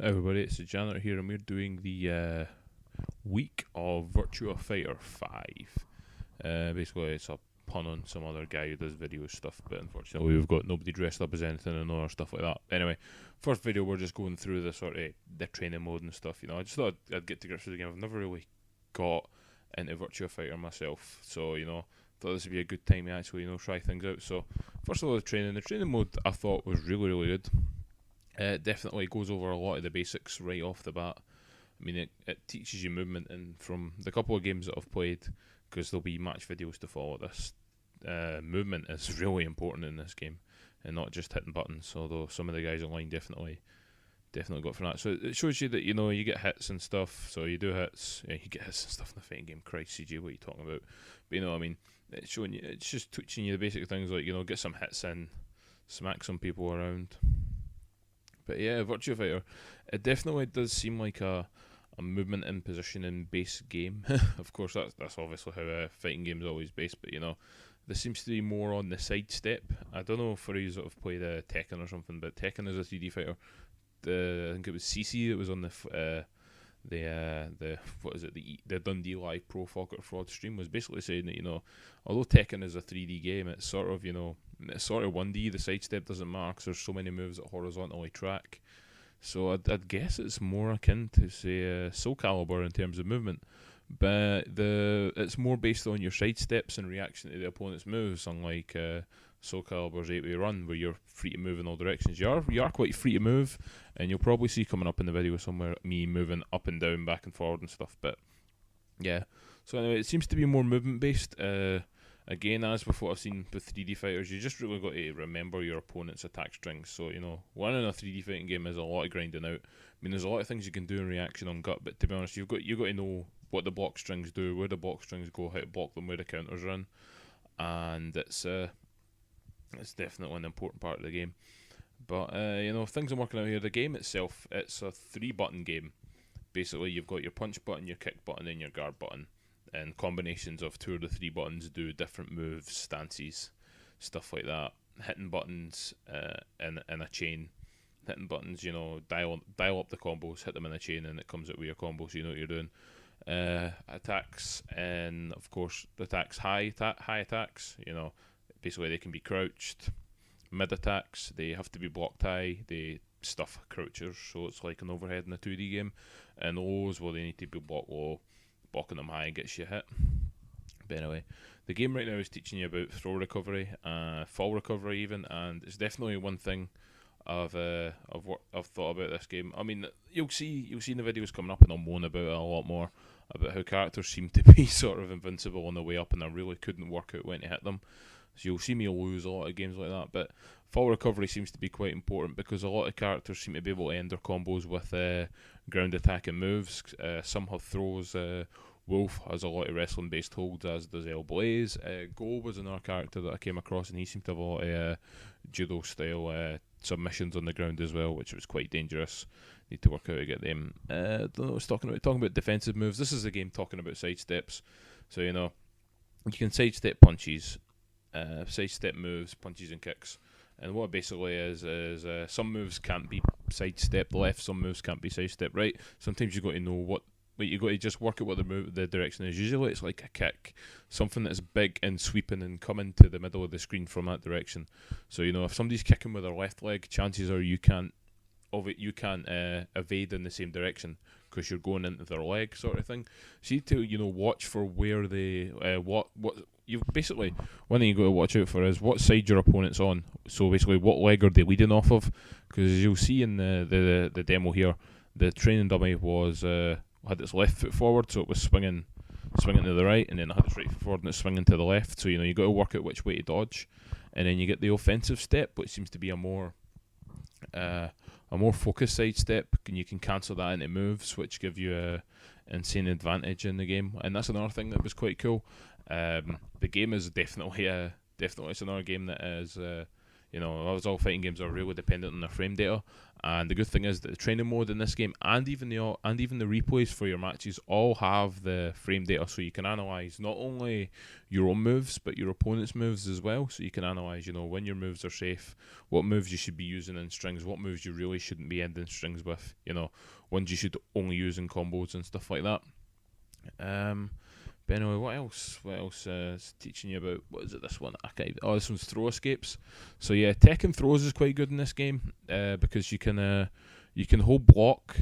Hi everybody, it's the Janitor here, and we're doing the week of Virtua Fighter 5. Basically, it's a pun on some other guy who does video stuff, but unfortunately, we've got nobody dressed up as anything and other stuff like that. Anyway, first video, we're just going through the sort of the training mode and stuff. You know, I just thought I'd get to grips with the game. I've never really got into Virtua Fighter myself, so thought this would be a good time to actually try things out. So, first of all, the training mode I thought was really good. It definitely goes over a lot of the basics right off the bat. I mean, it teaches you movement, and from the couple of games that I've played, because there'll be match videos to follow this, movement is really important in this game, and not just hitting buttons. Although some of the guys online definitely got for that. So it shows you that you get hits and stuff. So you do hits, you get hits and stuff in the fighting game. Christ, CJ, what are you talking about? But I mean, it's showing you, it's just teaching you the basic things like get some hits in, smack some people around. But yeah, Virtua Fighter, it definitely does seem like a movement in positioning based game. Of course, that's obviously how a fighting game is always based, but this seems to be more on the sidestep. I don't know if you sort of played Tekken or something, but Tekken is a 3D fighter. I think it was CC that was on the Dundee Live Pro Falkert Fraud stream, was basically saying that although Tekken is a 3D game, it's sort of 1D. The sidestep doesn't matter because there's so many moves that horizontally track. So I'd guess it's more akin to say Soul Calibur in terms of movement, but it's more based on your sidesteps in reaction to the opponent's moves, unlike Soul Calibur's 8-way run, where you're free to move in all directions. You are quite free to move, and you'll probably see coming up in the video somewhere me moving up and down, back and forward and stuff. But yeah, so anyway, it seems to be more movement based. Again, as with what I've seen with 3D fighters, you just really got to remember your opponent's attack strings. So one in a 3D fighting game is a lot of grinding out. I mean, there's a lot of things you can do in reaction on gut, but to be honest, you've got to know what the block strings do, where the block strings go, how to block them, where the counters are in, and it's definitely an important part of the game. But things I'm working out here. The game itself, it's a 3-button game. Basically, you've got your punch button, your kick button, and your guard button. And combinations of 2 or 3 buttons do different moves, stances, stuff like that. Hitting buttons in a chain. Hitting buttons, dial up the combos, hit them in a chain, and it comes out with your combo, so you know what you're doing. Attacks, and of course, the attacks, high attacks. Basically they can be crouched. Mid attacks, they have to be blocked high. They stuff crouchers, so it's like an overhead in a 2D game. And lows, well, they need to be blocked low. Blocking them high gets you hit. But anyway, the game right now is teaching you about throw recovery, fall recovery even, and it's definitely one thing I've thought about this game. I mean, you'll see in the videos coming up, and I'll moan about it a lot more, about how characters seem to be sort of invincible on the way up, and I really couldn't work out when to hit them. So you'll see me lose a lot of games like that. But fall recovery seems to be quite important because a lot of characters seem to be able to end their combos with ground attacking moves. Some have throws. Wolf has a lot of wrestling based holds, as does El Blaze. Go was another character that I came across, and he seemed to have a lot of judo style submissions on the ground as well, which was quite dangerous. Need to work out how to get them. Don't know what I was talking about defensive moves. This is the game talking about sidesteps. So you can sidestep punches. Sidestep moves, punches and kicks, and what it basically is some moves can't be sidestepped left, some moves can't be sidestepped right. Sometimes you've got to know what you got to just work out what the direction is. Usually it's like a kick, something that's big and sweeping and coming to the middle of the screen from that direction. So if somebody's kicking with their left leg, chances are you can't evade in the same direction because you're going into their leg, sort of thing. So you need to watch for where they what you've basically, one thing you got to watch out for is what side your opponent's on. So basically, what leg are they leading off of? Because as you'll see in the demo here, the training dummy was had its left foot forward, so it was swinging to the right, and then it had its right foot forward and it's swinging to the left. So you got to work out which way to dodge, and then you get the offensive step, which seems to be a more focused side step, and you can cancel that into moves, which give you a insane advantage in the game. And that's another thing that was quite cool. The game is definitely it's another game that is As all fighting games are really dependent on their frame data. And the good thing is that the training mode in this game and even the replays for your matches all have the frame data, so you can analyze not only your own moves but your opponent's moves as well. So you can analyze, when your moves are safe, what moves you should be using in strings, what moves you really shouldn't be ending strings with, ones you should only use in combos and stuff like that. But anyway, what else is teaching you about, what is it, this one? This one's throw escapes. So yeah, tech and throws is quite good in this game, because you can hold block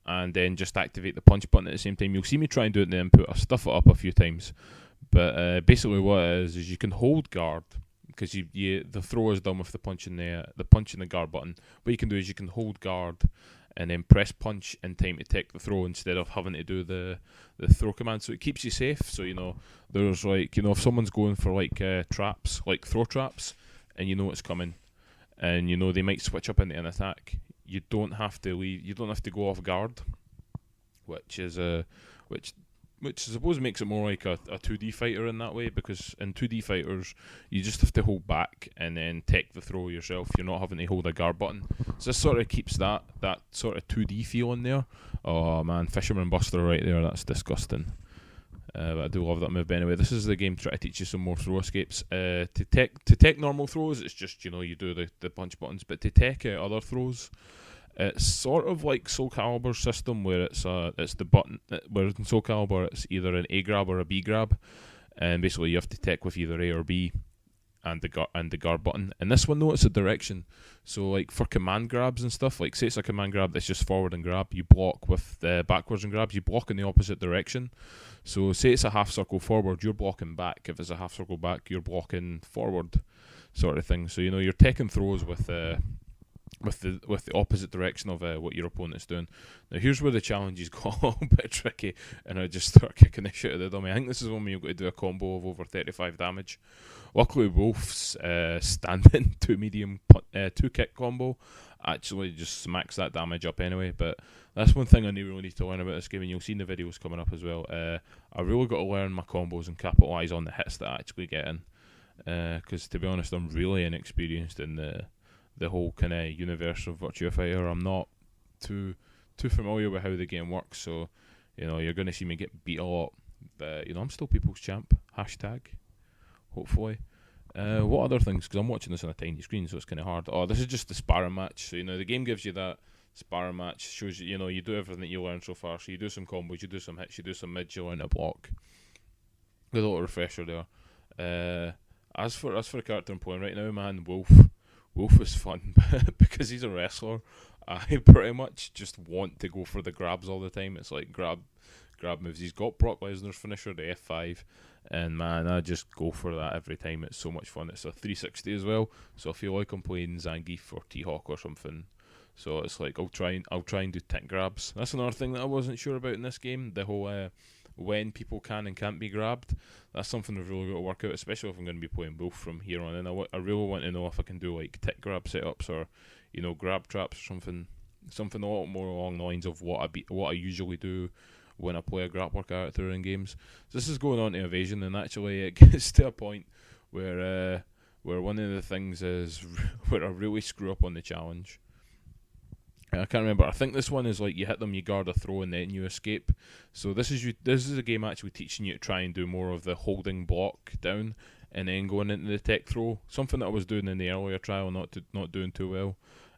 and then just activate the punch button at the same time. You'll see me try and do it in the input. I'll stuff it up a few times, but basically what it is you can hold guard, because the throw is done with the punch and the guard button. What you can do is you can hold guard and then press punch in time to take the throw instead of having to do the throw command. So it keeps you safe. So, there's if someone's going for traps, like throw traps, and it's coming, and they might switch up into an attack, you don't have to go off guard, which I suppose makes it more like a 2D fighter in that way, because in 2D fighters you just have to hold back and then take the throw yourself. You're not having to hold a guard button. So this sort of keeps that sort of 2D feel in there. Oh man, Fisherman Buster right there, that's disgusting. But I do love that move. But anyway, this is the game to try to teach you some more throw escapes. To tech normal throws, it's just, you do the punch buttons. But to tech other throws, it's sort of like Soul Calibur's system, where it's the button. Where in Soul Calibur it's either an A grab or a B grab, and basically you have to tech with either A or B, and the guard button. And this one though, it's a direction. So for command grabs and stuff, say it's a command grab that's just forward and grab, you block with the backwards and grabs. You block in the opposite direction. So say it's a half circle forward, you're blocking back. If it's a half circle back, you're blocking forward, sort of thing. So you're taking throws with the opposite direction of what your opponent's doing. Now here's where the challenges got a little bit tricky, and I just start kicking the shit out of the dummy. I think this is when you've got to do a combo of over 35 damage. Luckily Wolf's standing 2 kick combo actually just smacks that damage up anyway. But that's one thing I really need to learn about this game, and you'll see in the videos coming up as well. I really got to learn my combos and capitalise on the hits that I actually get in, because to be honest, I'm really inexperienced in the whole kind of universe of Virtua Fighter. I'm not too familiar with how the game works, so you're going to see me get beat a lot, but I'm still people's champ, hashtag, hopefully. What other things, because I'm watching this on a tiny screen, so it's kind of hard. This is just the sparring match. So the game gives you that sparring match, shows you, you do everything that you learn so far. So you do some combos, you do some hits, you do some mids, you learn to block. Good little refresher there. As for a character I'm playing right now, man, Wolf is fun because he's a wrestler. I pretty much just want to go for the grabs all the time. It's like grab moves. He's got Brock Lesnar's finisher, the F5, and man, I just go for that every time. It's so much fun. It's a 360 as well, so I feel like I'm playing Zangief or T-Hawk or something. So it's like I'll try and do tick grabs. That's another thing that I wasn't sure about in this game. The whole when people can and can't be grabbed. That's something I've really got to work out, especially if I'm going to be playing both from here on in. I really want to know if I can do tick grab setups or grab traps or something a lot more along the lines of what I usually do when I play a grappler character in games. So this is going on to Evasion, and actually it gets to a point where one of the things is where I really screw up on the challenge. I can't remember. I think this one is you hit them, you guard a throw, and then you escape. So this is a game actually teaching you to try and do more of the holding block down and then going into the tech throw. Something that I was doing in the earlier trial, not doing too well.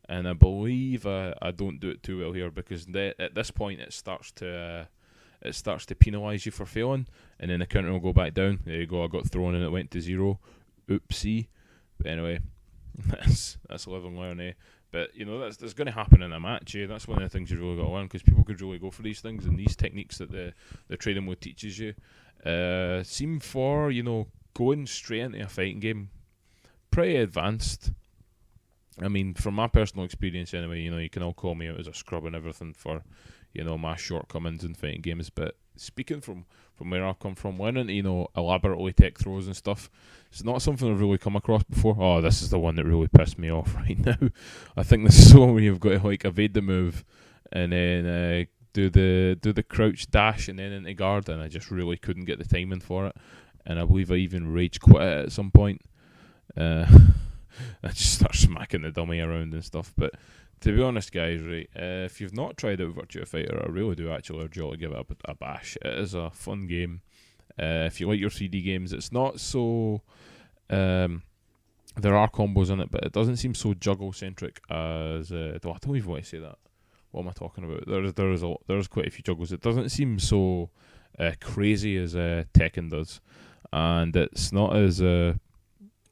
And I believe I don't do it too well here, because at this point it starts to penalise you for failing, and then the counter will go back down. There you go. I got thrown and it went to 0. Oopsie. But anyway, that's live and learn, eh? But that's going to happen in a match. That's one of the things you really got to learn, because people could really go for these things, and these techniques that the training mode teaches you seem for going straight into a fighting game pretty advanced. I mean, from my personal experience anyway, you can all call me out as a scrub and everything for my shortcomings in fighting games, but speaking from where I've come from, learning to elaborately tech throws and stuff, it's not something I've really come across before. This is the one that really pissed me off right now. I think this is the one where you've got to evade the move and then do the crouch dash and then into guard, and I just really couldn't get the timing for it, and I believe I even rage quit it at some point. I just start smacking the dummy around and stuff. But to be honest, guys, right, if you've not tried out Virtua Fighter, I really do actually urge you all to give it a bash. It is a fun game. If you like your 3D games, it's not so... there are combos in it, but it doesn't seem so juggle-centric as... I don't even want to say that. What am I talking about? There's quite a few juggles. It doesn't seem so crazy as Tekken does. And it's not as... I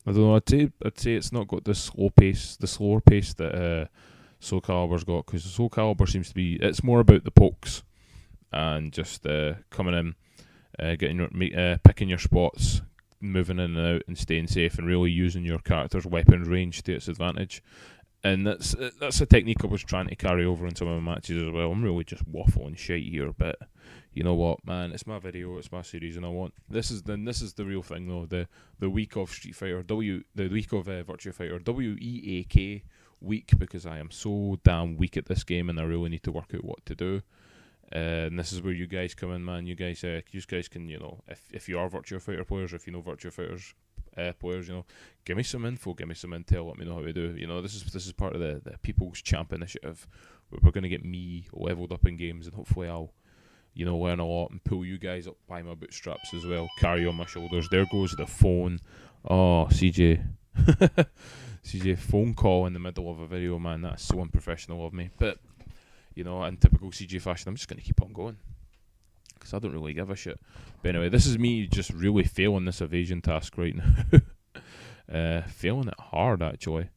don't know, I'd say it's not got the slower pace that Soul Calibur's got, because Soul Calibur seems to be... It's more about the pokes and just coming in, picking your spots, moving in and out and staying safe, and really using your character's weapons range to its advantage. And that's a technique I was trying to carry over in some of my matches as well. I'm really just waffling shite here, but you know what, man? It's my video, it's my series, and I want this is the real thing though. The week of Street Fighter the week of Virtua Fighter WEAK week, because I am so damn weak at this game and I really need to work out what to do. And this is where you guys come in, man. You guys can, you know, if you are Virtua Fighter players, if you know Virtua Fighters players, you know, give me some info, give me some intel, let me know how to do. You know, this is part of the People's Champ initiative, where we're going to get me leveled up in games, and hopefully I'll, you know, learn a lot and pull you guys up by my bootstraps as well, carry on my shoulders. There goes the phone. Oh, CJ. CJ, phone call in the middle of a video, man. That's so unprofessional of me. But, you know, in typical CJ fashion, I'm just going to keep on going, because I don't really give a shit. But anyway, this is me just really failing this evasion task right now. Failing it hard, actually.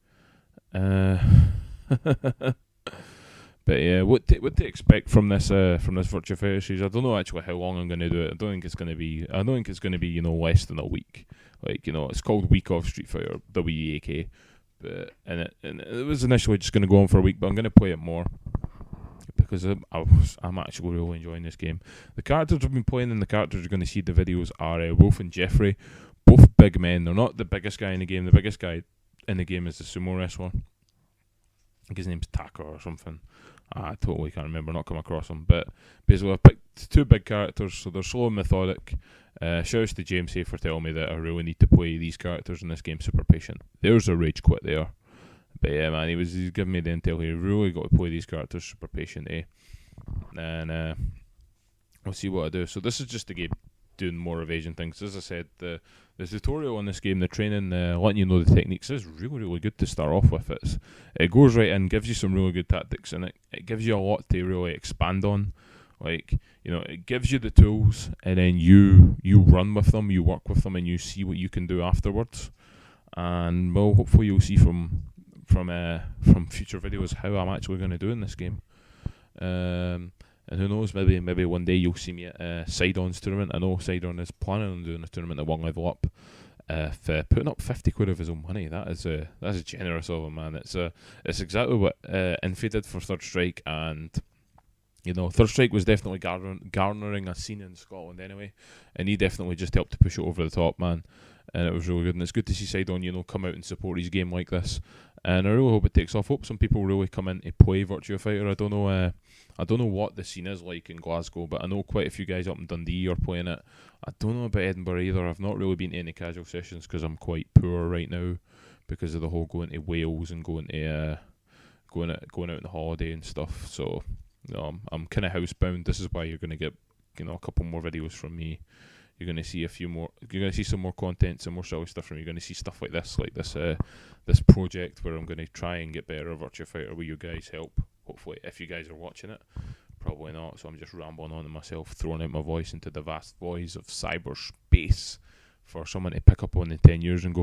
But yeah, what to expect from this Virtua Fighter series? I don't know actually how long I'm going to do it. I don't think it's going to be, you know, less than a week. Like, you know, it's called Week of Street Fighter WEAK, but and it was initially just going to go on for a week, but I'm going to play it more, because I'm actually really enjoying this game. The characters I've been playing and the characters you're going to see in the videos are Wolf and Jeffrey, both big men. They're not the biggest guy in the game. The biggest guy in the game is the sumo wrestler. I think his name's Taka or something. I totally can't remember, not come across him. But basically I've picked two big characters, so they're slow and methodic. Shouts to James Hay for telling me that I really need to play these characters in this game super patient. There's a rage quit there. But yeah, man, he's giving me the intel here. Really got to play these characters super patient, And we'll see what I do. So this is just the game doing more evasion things. As I said, the tutorial on this game, the training, letting you know the techniques, is really, really good to start off with. It goes right in, gives you some really good tactics, and it gives you a lot to really expand on. Like, you know, it gives you the tools, and then you run with them, you work with them, and you see what you can do afterwards. And well, hopefully you'll see from future videos how I'm actually going to do in this game. And who knows, maybe one day you'll see me at Sidon's tournament. I know Sidon is planning on doing a tournament at One Level Up. Putting up 50 quid of his own money, that's generous of him, man. It's exactly what Infi did for Third Strike, and you know, Third Strike was definitely garnering a scene in Scotland anyway, and he definitely just helped to push it over the top, man. And it was really good, and it's good to see Sidon, you know, come out and support his game like this. And I really hope it takes off. Hope some people really come in to play Virtua Fighter. I don't know what the scene is like in Glasgow, but I know quite a few guys up in Dundee are playing it. I don't know about Edinburgh either. I've not really been to any casual sessions because I'm quite poor right now because of the whole going to Wales and going out on the holiday and stuff. So, you know, I'm kind of housebound. This is why you're going to get, you know, a couple more videos from me. You're going to see you're going to see some more content, some more silly stuff from me. You're going to see stuff like this project where I'm going to try and get better at Virtua Fighter with you guys' help. Hopefully, if you guys are watching it. Probably not, so I'm just rambling on to myself, throwing out my voice into the vast voids of cyberspace for someone to pick up on in 10 years and go,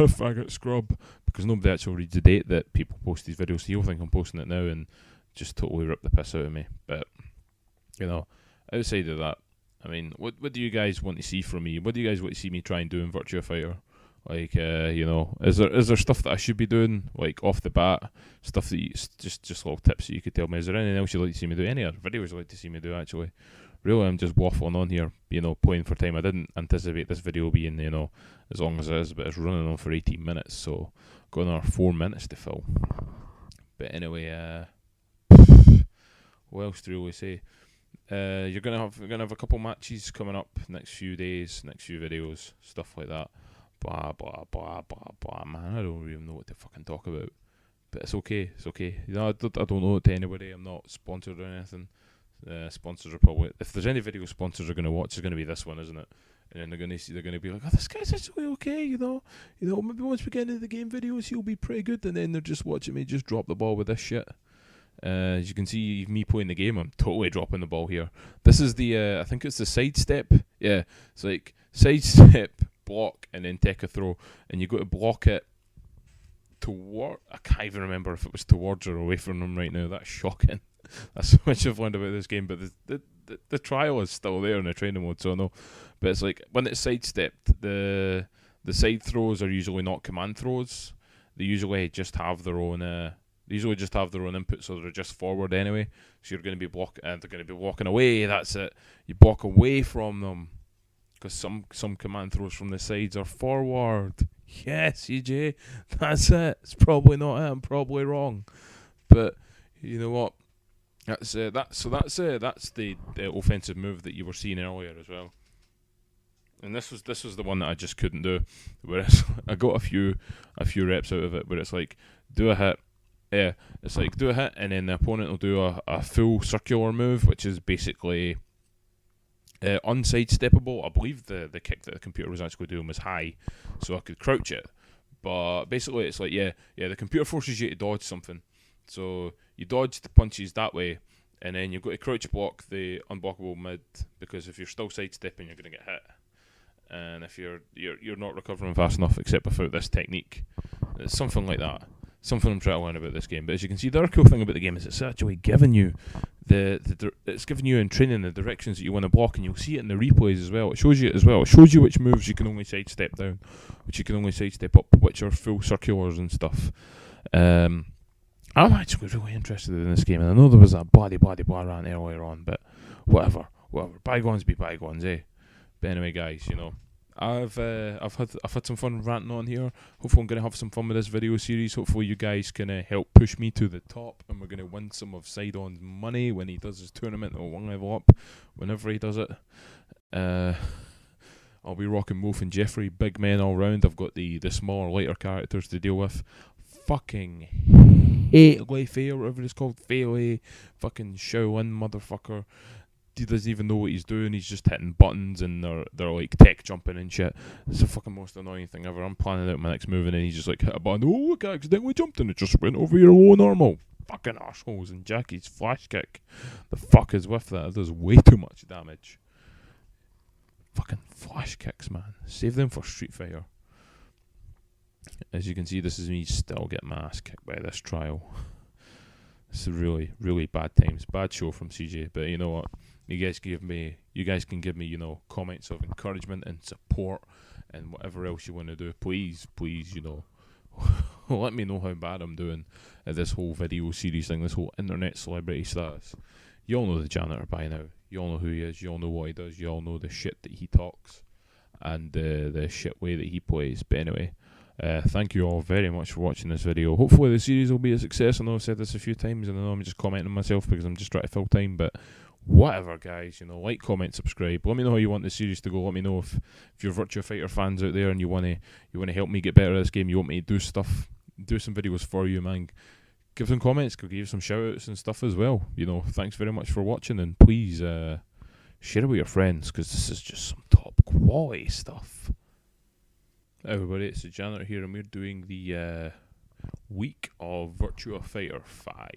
faggot scrub, because nobody actually reads the date that people post these videos. So you'll think I'm posting it now and just totally rip the piss out of me. But, you know, outside of that, I mean, what do you guys want to see from me? What do you guys want to see me try and do in Virtua Fighter? Like, you know, is there stuff that I should be doing, like, off the bat? Stuff that just little tips that you could tell me. Is there anything else you'd like to see me do? Any other videos you'd like to see me do, actually? Really, I'm just waffling on here, you know, playing for time. I didn't anticipate this video being, you know, as long as it is, but it's running on for 18 minutes, so got another 4 minutes to fill. But anyway, what else to really say? We're gonna have a couple matches coming up next few days, next few videos, stuff like that. blah blah blah blah blah. Man, I don't even know what to fucking talk about. But it's okay. It's okay. You know, I don't know it to anybody. I'm not sponsored or anything. Sponsors are probably, if there's any video sponsors are going to watch, it's going to be this one, isn't it? And then they're going to be like, oh, this guy's actually okay, you know, maybe once we get into the game videos, he'll be pretty good. And then they're just watching me just drop the ball with this shit. As you can see, me playing the game, I'm totally dropping the ball here. This is the, I think it's the sidestep. Yeah, it's like sidestep, block, and then take a throw. And you got to block it toward, I can't even remember if it was towards or away from them right now. That's shocking. That's so much I've learned about this game, but the trial is still there in the training mode, so no. But it's like when it's sidestepped, the side throws are usually not command throws. They usually just have their own. Input, so they're just forward anyway. So you're going to be they're going to be walking away. That's it. You block away from them because some command throws from the sides are forward. Yes, EJ, that's it. It's probably not it. I'm probably wrong, but you know what? That's the offensive move that you were seeing earlier as well. And this was the one that I just couldn't do. Whereas I got a few reps out of it, where it's like do a hit. Yeah, it's like do a hit, and then the opponent will do a full circular move, which is basically unsidesteppable. I believe the kick that the computer was actually doing was high, so I could crouch it. But basically, it's like the computer forces you to dodge something. So you dodge the punches that way, and then you've got to crouch block the unblockable mid, because if you're still sidestepping, you're going to get hit. And if you're not recovering fast enough, except without this technique, it's something like that. Something I'm trying to learn about this game. But as you can see, the other cool thing about the game is it's actually giving you it's giving you in training the directions that you want to block, and you'll see it in the replays as well. It shows you it as well. It shows you which moves you can only sidestep down, which you can only sidestep up, which are full circulars and stuff. I'm actually really interested in this game, and I know there was that blah rant earlier on, but whatever. Bygones be bygones, eh? But anyway, guys, you know, I've had some fun ranting on here. Hopefully I'm going to have some fun with this video series. Hopefully you guys can help push me to the top, and we're going to win some of Sidon's money when he does his tournament or one level up, whenever he does it. I'll be rocking Wolf and Jeffrey, big men all round. I've got the smaller, lighter characters to deal with. Fucking hate Fei or whatever it's called. Fei, fucking Shaolin motherfucker. He doesn't even know what he's doing. He's just hitting buttons, and they're like tech jumping and shit. It's the fucking most annoying thing ever. I'm planning out my next move, and then he's just like hit a button. Oh, look, I accidentally jumped, and it just went over your low normal. Fucking assholes. And Jackie's flash kick. The fuck is with that? It does way too much damage. Fucking flash kicks, man. Save them for Street Fighter. As you can see, this is me still getting my ass kicked by this trial. It's really, really bad times. Bad show from CJ, but you know what? You guys can give me, you know, comments of encouragement and support and whatever else you want to do. Please, you know, let me know how bad I'm doing at this whole video series thing, this whole internet celebrity status. You all know the Janitor by now. You all know who he is. You all know what he does. You all know the shit that he talks and the shit way that he plays. But anyway, thank you all very much for watching this video. Hopefully the series will be a success. I know I've said this a few times, and I know I'm just commenting myself because I'm just trying to fill time, but whatever, guys, you know, like, comment, subscribe. Let me know how you want the series to go. Let me know if you're Virtua Fighter fans out there and you want to help me get better at this game. You want me to do some videos for you, man. Give some comments, give you some shout outs and stuff as well. You know, thanks very much for watching, and please share it with your friends, because this is just some top quality stuff. Hi everybody, it's the Janitor here, and we're doing the week of Virtua Fighter 5.